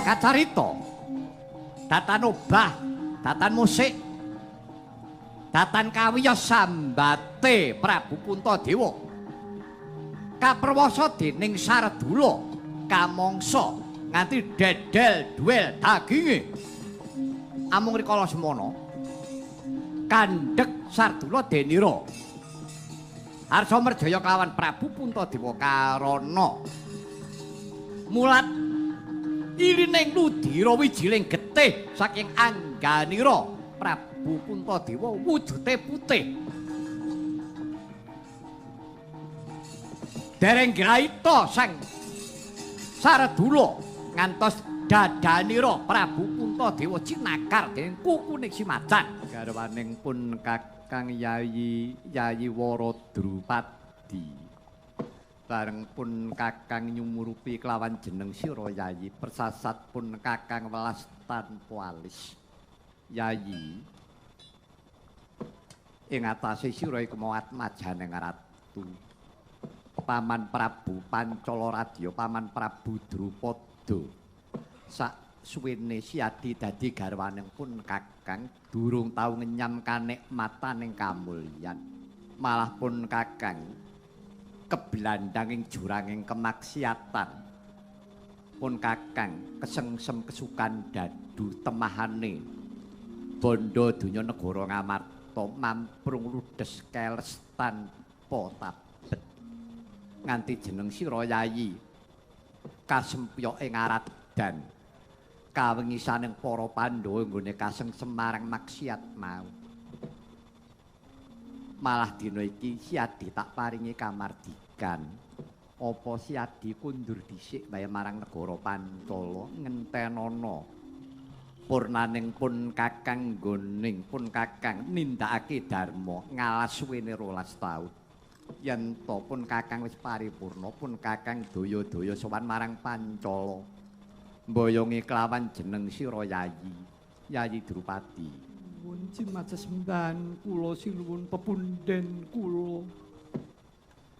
kacarita datan obah datan musik datan kawiyos sambate Prabu Puntadewa kaperwasa dening Sardula kamangsa nganti dedel duel daginge amung rikala semana kandhek Sardula Denira Arsa merjaya kelawan Prabu Puntadewa karana mulat ilining ludira wijiling getih saking angganira Prabu Puntadewa wujude putih dereng graita sang Sardula ngantos dadanira Prabu Puntadewa cinakar dening kukuning si macan garwaning pun Kakang Yayi Wara Drupadi bareng pun Kakang nyumurupi kelawan jeneng sira Yayi persasat pun Kakang welas tanpa alis Yayi ing atase sira iku mawat majaning ratu Paman Prabu Pancalaradya Paman Prabu Drupada sak suwene Siadi dadi garwaning pun Kakang durung tau ngenyam kanikmataning kamulyan malah pun Kakang keblandanging juranging kemaksiatan pun Kakang kesengsem kesukan dadu temahane bondo donya negara Ngamarta mamprung ludes keles tanpa tabet nganti jeneng sira Yayi kasempya ing aradan kawengisaning para Pandhawa nggone kasengsem marang maksiat mau malah dina iki Siadi tak paringi kamardikan apa Siadi kundur dhisik bae marang negara Pancala ngentenana purnaning pun Kakang nggoning pun Kakang nindakake dharma ngalas suwene 12 taun yen to pun Kakang wis paripurna pun Kakang daya-daya sowan marang Pancala mboyongi kelawan jeneng sira Yayi Drupadi Nuwun cimacesemban kula sinuwun pepunden kula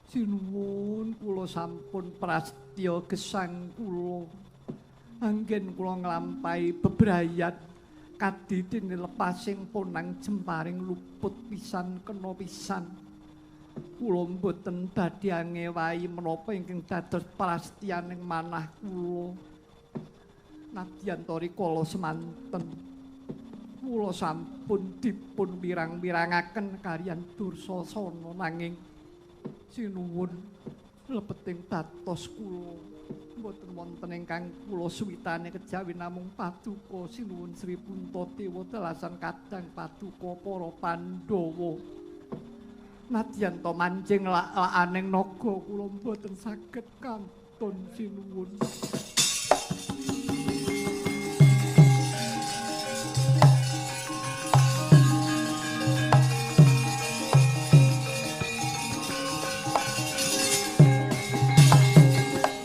sinuwun kula sampun prastya gesang kula anggen kula nglampahi bebrayat kadidine lepasing ponang jemparing luput pisan kena pisan kula mboten badhe angewahi menapa ingkang dados prastyaning manah kula nadyan to rikala semanten kula sampun dipun wirang-wirangaken kaliyan Dursasana nanging sinuwun lebeting batos kula mboten wonten ingkang kula suwitane kejawi namung paduka sinuwun Sri Puntadewa telasan kadang paduka para Pandhawa nadyan to manjing lak-lakaning naga kula mboten saged kantun sinuwun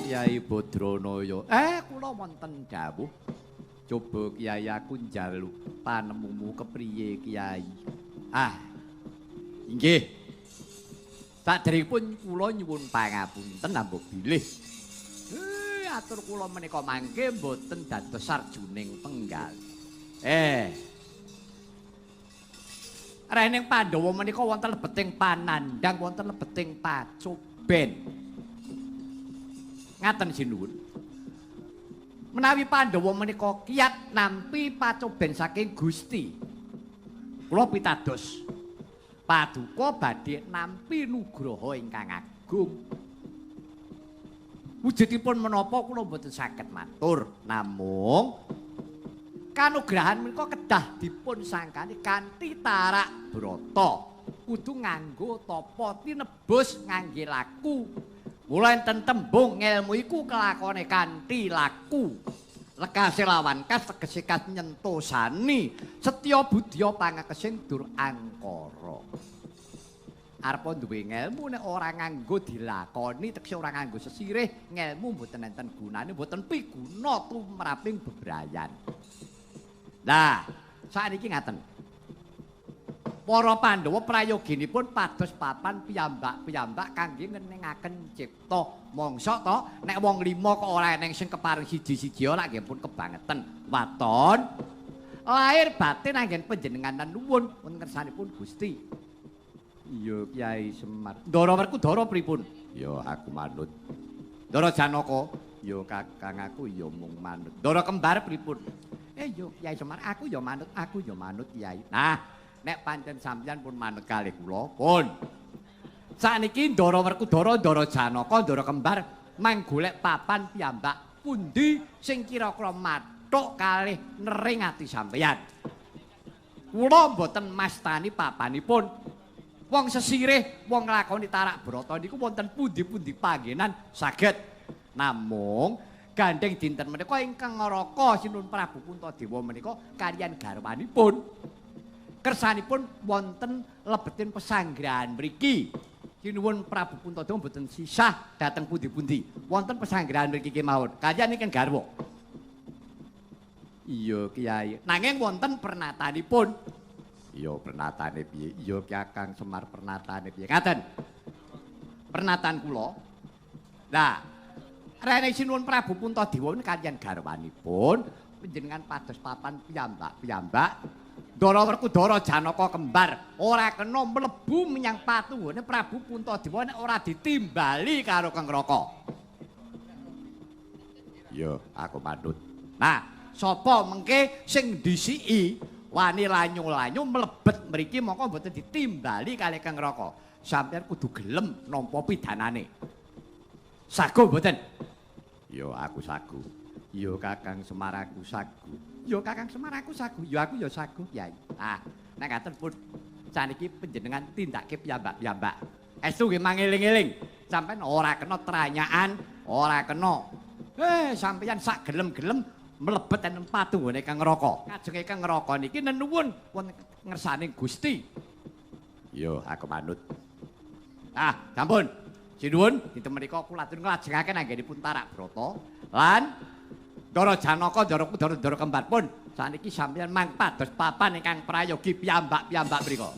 Kyai Badranaya kula wonten dawuh coba Kyai aku njaluk panemumu kepriye Kyai inggih saderengipun kula nyuwun pangapunten ambuh bilih atur kula menika mangke mboten dados sarjuning penggal Rening Pandhawa menika wonten lebeting panandang wonten lebeting pacoben ngaten sinuwun menawi Pandhawa menika kiyat nampi pacoben saking Gusti kula pitados paduka badhe nampi nugraha ingkang agung wujudipun menapa kula mboten saged matur namung kanugrahan menika kedah dipun sangkani kanthi tarak brata kudu nganggo tapa tinebus ngangge laku mula enten tembung ngelmu iku kelakone kanthi laku lekase lawan kas tegese kas nyentosani setya budya pangakesing dur angkara arepa duwe ngelmu nek ora nganggo dilakoni tegese ora nganggo sesirih ngelmu mboten enten gunane mboten piguna tumraping bebrayan. Lah, sakniki ngaten. para Pandhawa prayoginipun pados papan piyambak-piyambak kangge ngeningaken cipta. Mongso to nek wong 5 kok ora eneng sing kepareng siji-siji ora nggih pun kebangetan. Waton lahir batin anggen panjenenganan nuwun wonten kersanipun Gusti. Iya Kyai Semar. Ndara Werkudara pripun? Ya aku manut. Ndara Janaka, Ya Kakang aku ya mung manut. Ndara Kembar pripun? Yo Kyai Semar aku ya manut Kyai. Nah, nek pancen sampeyan pun manut kalih kula, pun. Sakniki Ndara Werkudara, Ndara Janaka, Ndara Kembar manggolek papan piyambak pundi sing kira-kira mathuk kalih nering ati sampeyan. Kula mboten mastani papanipun. Wong sesirih, wong nglakoni tarak brata niku wonten pundi-pundi panggenan saged. Namung gandeng dinten menika ingkang ngaraka Sinuhun Prabu Puntadewa menika kaliyan garwanipun. Kersanipun wonten lebetin pesanggrahan mriki. Sinuhun Prabu Puntadewa mboten sisah dhateng pundi-pundi. Wonten pesanggrahan mriki kemawon. Kaliyan ingkang garwa. Iya Kyai. Nanging wonten pernatanipun. Iya pernatane piye? Iya Kakang Semar pernatane piye? Ngaten. Pernatan kula. Lah, rene Sinuhun Prabu Puntadewa kaliyan garwanipun panjenengan pados papan piyambak-piyambak. Ndara Werkudara Janaka Kembar ora kena mlebu menyang patunggone Prabu Puntadewa nek ora ditimbali karo Kang Raka. Ya, aku manut. Nah, sapa mengke sing disiki wani lanyu-lanyu mlebet mriki mongko mboten ditimbali kalih Kang Raka. Sampeyan kudu gelem nampa pidanane. Sagu mboten? Ya aku sagu. Ya Kakang Semar aku sagu. Ya Kakang Semar aku sagu. Ya aku ya sagu, Kyai. Ah, nek ngaten pun saniki panjenengan tindake piyambak-piyambak. Estu nggih mangeling-eling. Sampeyan ora kena tranyaan, ora kena. Sampeyan sak gelem-gelem mlebet enten patunggone Kang Raka. Kajenge Kang Raka niki nenuwun wonten ngersaning Gusti. Ya aku manut. Ah, sampun. Sinuwun dinten menika kula aturi nglajengaken anggenipun tarak brata lan Ndara Janaka, Ndara Werkudara, Ndara Kembar pun saniki sampeyan mangpados papan ingkang prayogi piyambak-piyambak mriku.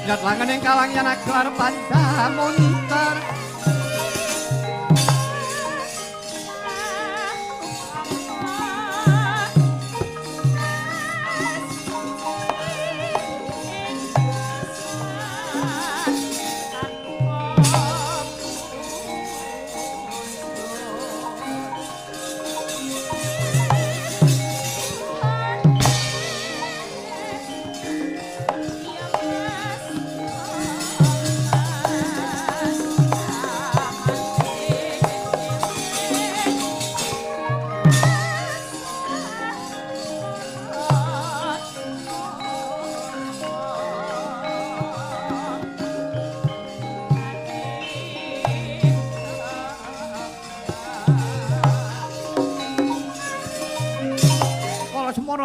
Nyat langen ing kalangyan agelar pandamontar.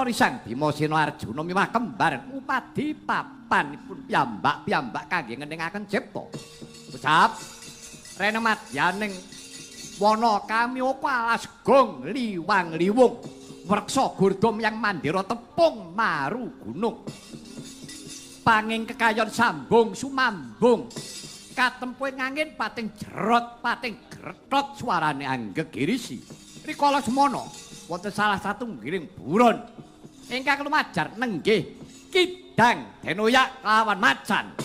Risang Bima Sena Arjuna miwah Kembar upadi papanipun piyambak-piyambak kangge ngeningaken cipta. Ucap rene madyaning wana kami alas gong liwang liwung wreksa gurdom yang mandira tepung maru gunung. Panging kekayon sambung sumambung katempuing angin pating jerot pating gretot suarane anggegirisi. Rikala semana wonten salah satunggiling buron ingkang lumajar nenggih kidang denoyak lawan macan.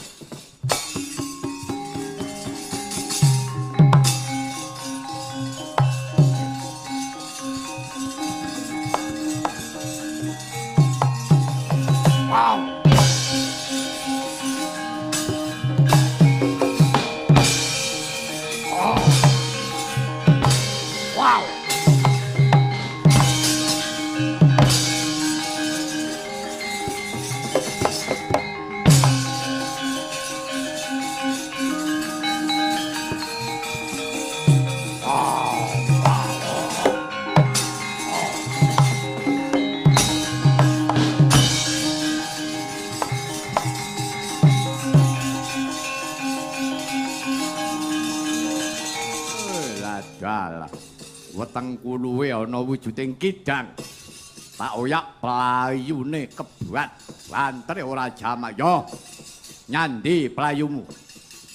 Wow. Oh. Wow. Dalah. weteng kuluwe ana wujuding kidang. Tak oyak playune kebuat bantere ora jamak. Yo. Nyandi playumu.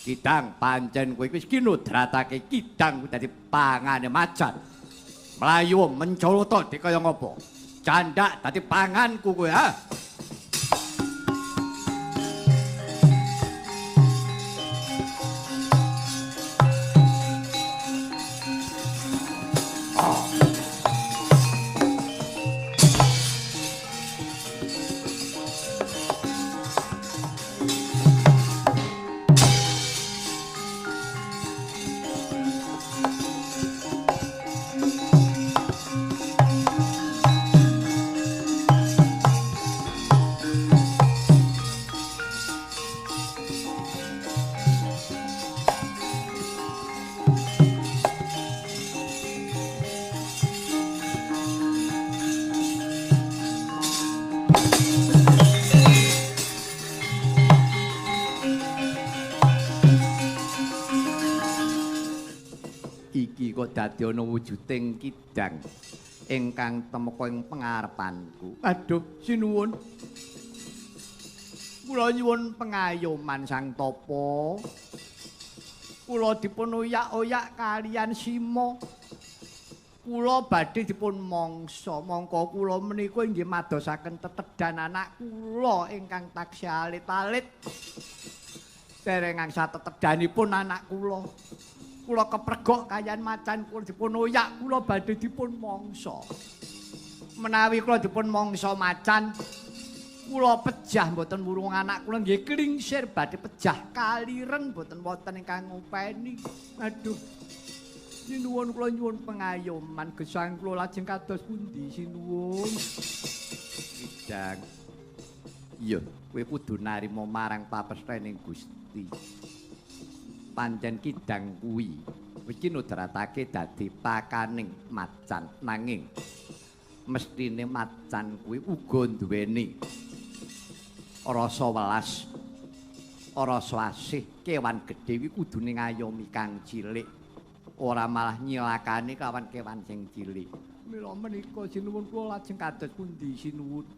Kidang pancen kowe wis kinudratake kidang dadi pangane macan. Mlayu mencolot dikaya ngopo? Candak dadi panganku kowe ha. Dadi ana wujuding kidang ingkang temeka ing pangarepanku. Aduh, sinuwun. Kula nyuwun pengayoman Sang Tapa. Kula dipun oyak-oyak kalian Sima. Kula badhe dipun mangsa, mongko kula menika inggih madosaken tetedhan anak kula ingkang taksih alit-alit. Dereng angsa tetedhanipun anak kula. Kula kepregok kayan macan kula dipun oyak kula badhe dipun mangsa. Menawi kula dipun mangsa macan kula pejah mboten wurung anak kula nggih klingsir badhe pejah kalireng mboten wonten ingkang ngopeni. Aduh. Sinuwun kula nyuwun pengayoman gesang kula lajeng kados pundi sinuwun. Kidang. Iya, kowe kudu narima marang papestrening Gusti. Pancen kidang kuwi wis kinudratake dadi pakaning macan nanging mestine macan kuwi uga duweni rasa welas rasa asih kewan gedhe kuwi kudune ngayomi kang cilik ora malah nyilakani kawan kewan sing cilik. Mila menika sinuwun kula lajeng kados pundi sinuwun.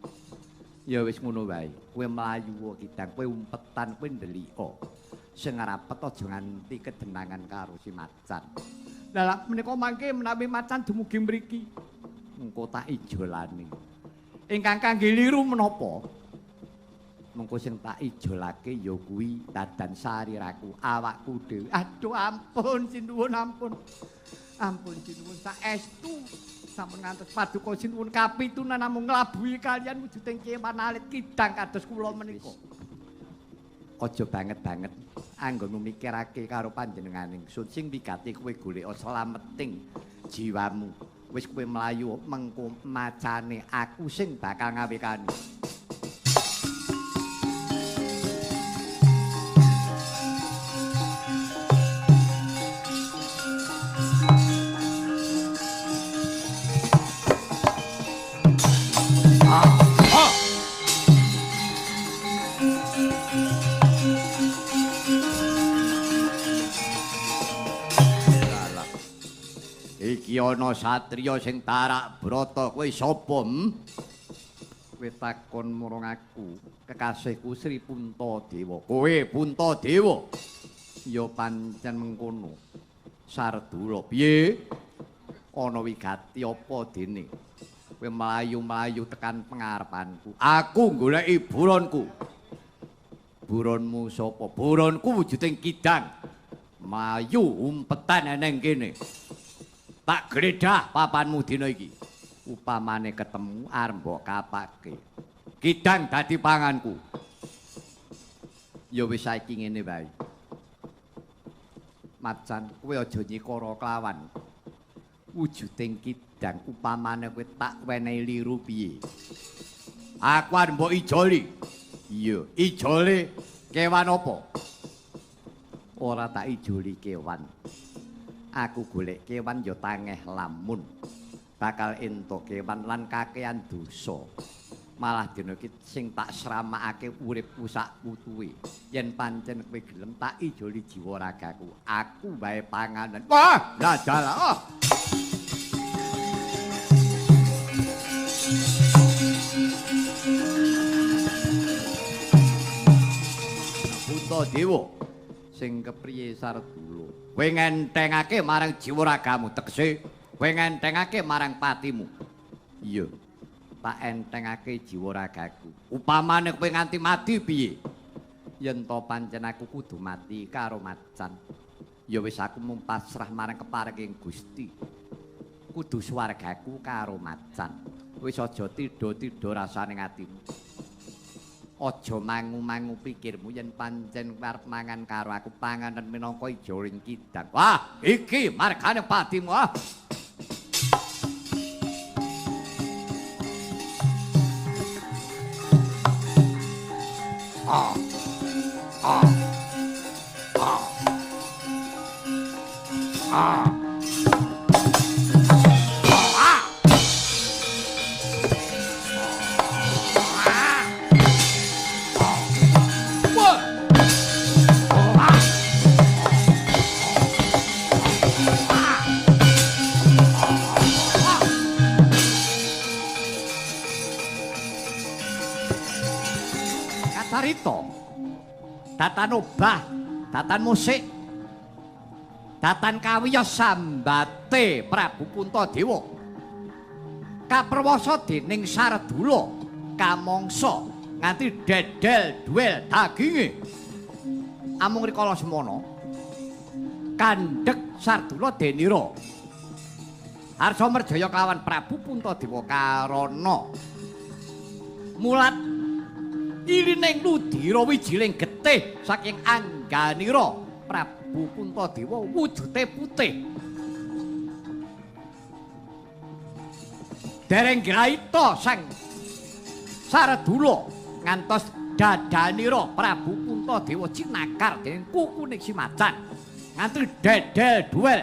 Ya wis ngono wae. Kowe mlayu kidang, kowe umpetan, kowe ndelika. Sing ngarepet aja nganti kedenangan karo si macan. Lah menika mangke menawi macan dumugi mriki engko tak ijolane. Ingkang kangge liru menapa? Mengko sing tak ijolake ya kuwi dadan sariraku, awakku dhewe. Aduh ampun sinuwun ampun. Ampun sinuwun saestu sampun ngantos paduka sinuwun kapitunan namung nglabuhi kalian wujuding kewan alit kidang kados kula menika. Aja banget-banget anggone mikirake karo panjenengan ingsun sing wigati kowe golek slameting jiwamu. Wis kowe mlayu mengko macane aku sing bakal ngawekani. Iki ana satriya sing tarak brata kowe sapa? Kowe takon marang aku, kekasihku Sri Puntadewa. Kowe Puntadewa? Ya pancen mengkono. Sardula piye? Ana wigati apa dene? Kowe mlayu-mlayu tekan pengarepanku. Aku goleki buronku. Buronmu sapa? Buronku wujuding kidang. Mlayu umpetan nang kene. Tak gledah papanmu dina iki. Upamane ketemu arep mbok kapake. Kidang dadi panganku. Ya wis saiki ngene wae. Macan, kowe aja nyikara kelawan. Wujuding kidang upamane kowe tak wenehi liru piye. Aku arep mbok ijoli. Iya, ijole kewan apa? Ora tak ijoli kewan. Aku golek kewan ya tangeh lamun bakal entuk kewan lan kakean dosa. Malah dina iki sing tak sramakake uripku sak putuhe. Yen pancen kowe gelem tak ijoli jiwa ragaku, aku wae panganan. Wah, dadah. Puntadewa sing kepriye Sardula. Kowe ngentengake marang jiwa ragamu tegese kowe ngentengake marang patimu. Iya. Tak entengake jiwa ragaku. Upamane kowe nganti mati piye? Yen to pancen aku kudu mati karo macan. Ya wis aku mung pasrah marang keparenging Gusti. Kudu swargaku karo macan. Wis aja tida-tida rasane atimu. Aja mangu-mangu pikirmu yen pancen arep mangan karo aku panganan minangka ijoling kidang. Wah, iki margane patimu. Ah. Ah. Ah. Ah. Ah. Kacarita datan obah, datan musik, datan kawiya sambate Prabu Puntadewa kaperwasa dening Sardula kamangsa nganti dedel duel daginge. Amung rikala semana kandhek Sardula Denira Harsa merjaya kelawan Prabu Puntadewa karana mulat irining ludira wijiling getih saking angganira Prabu Puntadewa wujude putih. Dereng graita sang Sardula ngantos dadanira Prabu Puntadewa cinakar dening kukuning si macan nganti dedel duel.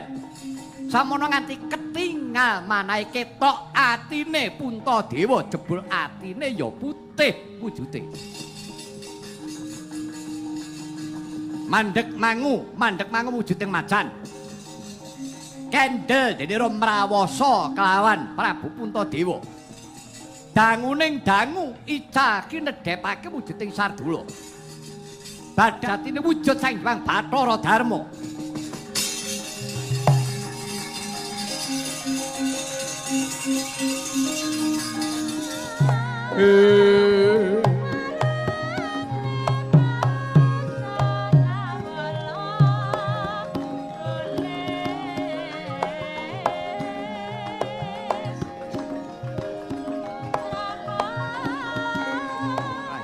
Samono nganti ketingal manahe ketok atine Puntadewa jebul atine ya putih wujude. Mandhek mangu wujuding macan. Kendel denira mrawasa kelawan Prabu Puntadewa. Danguning dangu icaki nedhepake wujuding Sardula. Badatine wujud Sang Hyang Bathara Darma.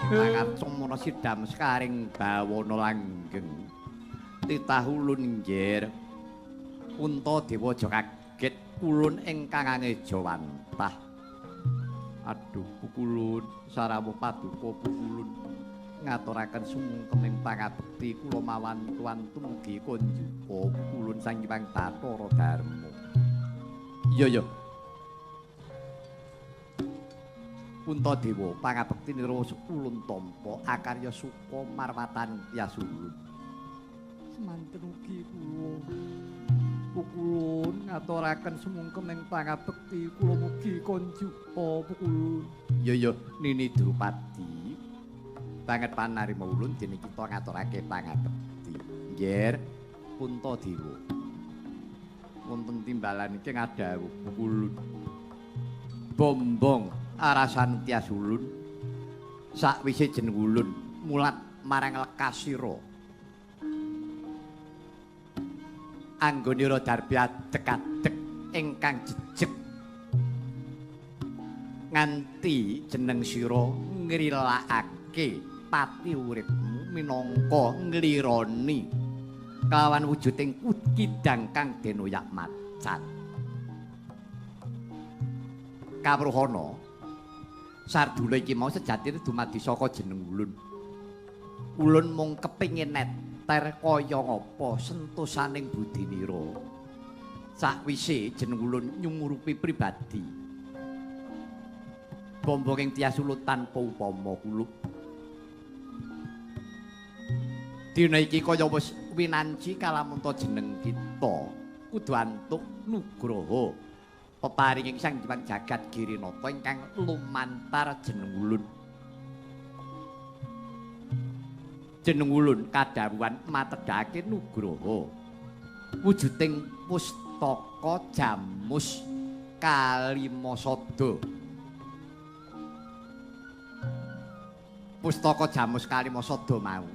Pangarcana sidam sekaring bawana langgeng titahulun nggir Puntadewa aja kaget kulun ingkang angeja wantah. Aduh pukulun sarawuh paduka pukulun ngaturaken sumengkeming pangabekti kula mawan-wan tumugi konjuka pukulun Sang Hyang Bathara Darma. Iya ya. Puntadewa pangabekti nira ulun tampa akarya suka marwatan yasulun. Semanten ugi kula pukulun ngaturaken sumengkeming pangabekti kula mugi konjuka pukulun. Ya Nini Drupadi banget panarima ulun dene kita ngaturake pangabekti. Nggih Puntadewa. Wonten timbalan iki ngadhawuh pukulun. Bombong arasan Tias Ulun sakwise jeneng ulun mulat marang Lekasira anggonira darbi adek-adek ingkang jejeg nganti jeneng sira ngrilakake pati uripmu minangka nglironi kelawan wujuding kidang kang denoyak macan. Kawruhana Sardula iki mau sejatine dumadi saka jeneng ulun. Ulun mung kepingin neter kaya ngapa sentosaning budinira. Sakwise jeneng ulun nyumurupi pribadi. Bombonging Tias Ulun tanpa upama kulup. Dina iki kaya wis winanci kalamunta jeneng kita kudu antuk nugraha peparinging Sang Hyang Jagat Girinata ingkang lumantar jeneng ulun. jeneng ulun kadhawuhan matedhake Nugroho. Wujuding pustaka Jamus Kalimasada. Pustaka Jamus Kalimasada mau.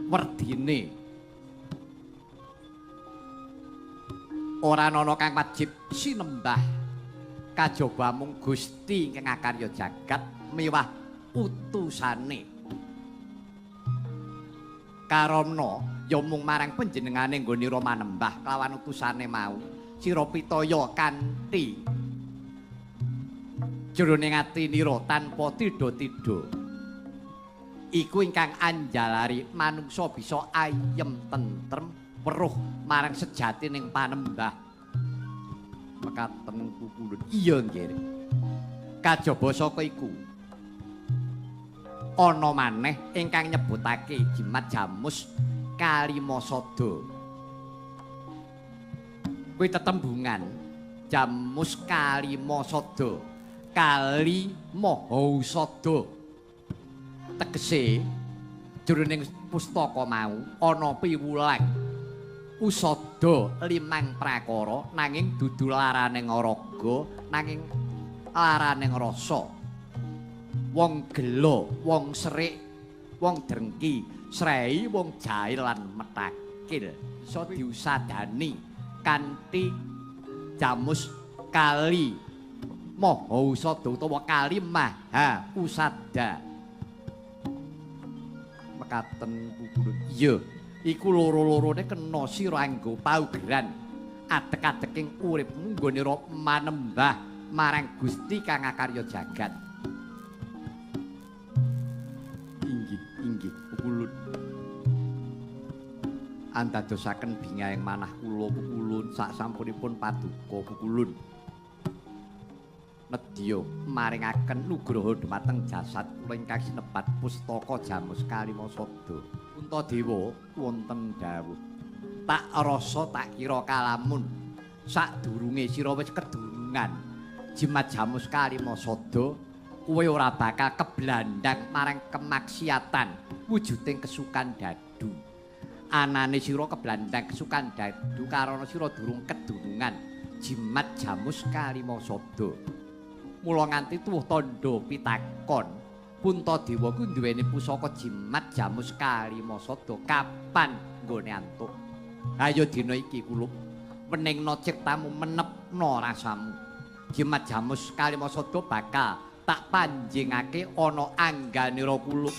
Werdine ora ana kang wajib sinembah kajaba mung Gusti ingkang ngakarya jagat miwah utusane. Karana ya mung marang panjenengane nggonira manembah kelawan utusane mau. Sira pitaya kanthi jroning atinira tanpa tidha-tidha. Iku ingkang anjalari manungsa bisa ayem tentrem weruh marang sejatining panembah. Mekaten pukulun. Iya nggih. Kajaba saka iku ana maneh ingkang nyebutake jimat Jamus Kalimasada. Kuwi tetembungan Jamus Kalimasada. Kali Mahasada. Tegese jroning pustaka mau ana piwulang usada limang prakara nanging dudu laraning raga nanging laraning rasa. Wong gelo, wong serik, wong drengki, srei, wong jail lan metakil iso diusadani kanthi Jamus Kali Mahasada utawa Kali Maha Usada. Mekaten pukulun. Iya, iku loro-lorone kena sira anggo paugeran adek-adeking uripmu nggonira manembah marang Gusti kang ngakarya jagat. Inggih, pukulun. Andadosaken bingahing manah kula pukulun sak sampunipun paduka pukulun. Nedya maringaken nugraha dhumateng jasad kula ingkang sinebat pustaka Jamus Kalimasada. Puntadewa wonten dawuh. Tak rasa tak kira kalamun sadurunge sira wis kedurungan jimat Jamus Kalimasada kowe ora bakal keblandang marang kemaksiatan wujuding kesukan dadu. Anane sira keblandang kesukan dadu karana sira durung kedurungan jimat Jamus Kalimasada. Mula nganti tuwuh tandha pitakon Puntadewa ku duweni pusaka jimat Jamus Kalimasada kapan nggone antuk. Ayo dina iki kulup weningna ciptamu menepno rasamu. Jimat Jamus Kalimasada bakal tak panjingake ana angganira kulup.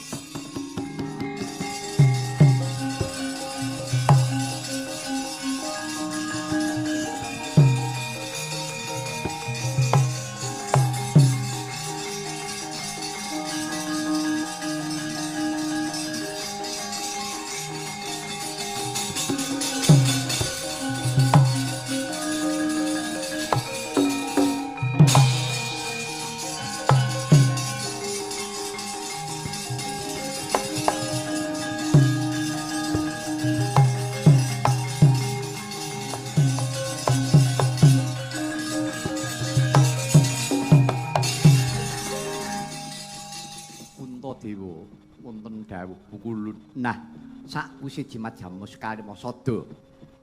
Nah, sakwise jimat Jamus Kalimasada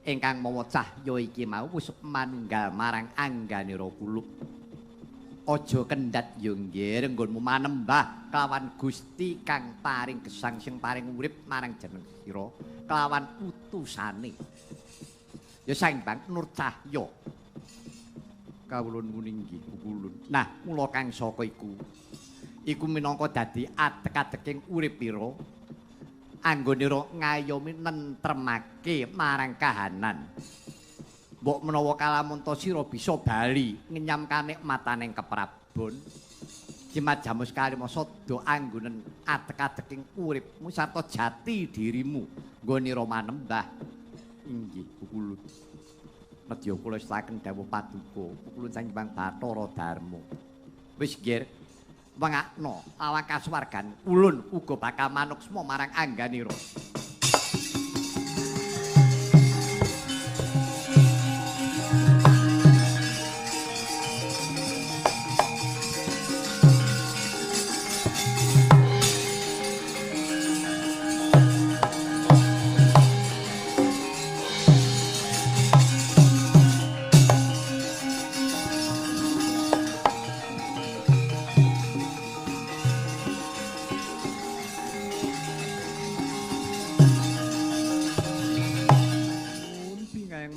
ingkang mawa cahya iki mau wis manunggal marang angganira kulup. Aja kendhat ya nggih renggonmu manembah kelawan Gusti kang paring gesang sing paring urip marang jeneng sira kelawan utusane. Ya Saimbang Nur Cahya. Kawulun muninggih pukulun. Nah, mula kang saka iku minangka dadi adek-adeking uripira anggonira ngayomi nentremake marang kahanan. Mbok menawa kalamun to sira bisa bali ngenyam kanikmataning keprabon. Jimat Jamus Kalimasada anggonen adek-adeking uripmu sarta jati dirimu nggonira manembah. Inggih pukulun. Nedya kula setaken dawuh paduka pukulun Saimbang Bathara Darma. Wis nggih wengakno awak kasuwargan ulun uga bakal manuksma marang angganira.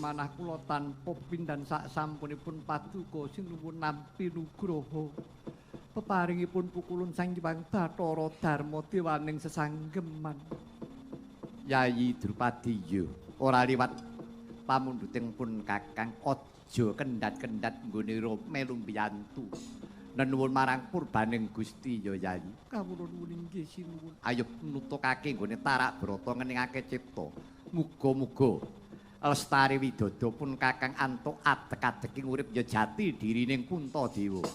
manah kula tanpa pindhan sak sampunipun paduka sinuwun nampi nugraha. Peparingipun pukulun Sang Hyang Bathara Darma Dewaning sesanggeman. Yayi Drupadi yo ora liwat pamundhuting pun Kakang aja kendhat-kendhat nggone melu mbiyantu. Nenuwun marang purbaning Gusti ya Yayi. Kawula nuwun inggih sinuwun. Ayo nutukake nggone tarak brata ngeningake cipta. Muga-muga Lestari Widodо pun Kakang antuk adeg-adeking urip ya jati dirining Puntadewa.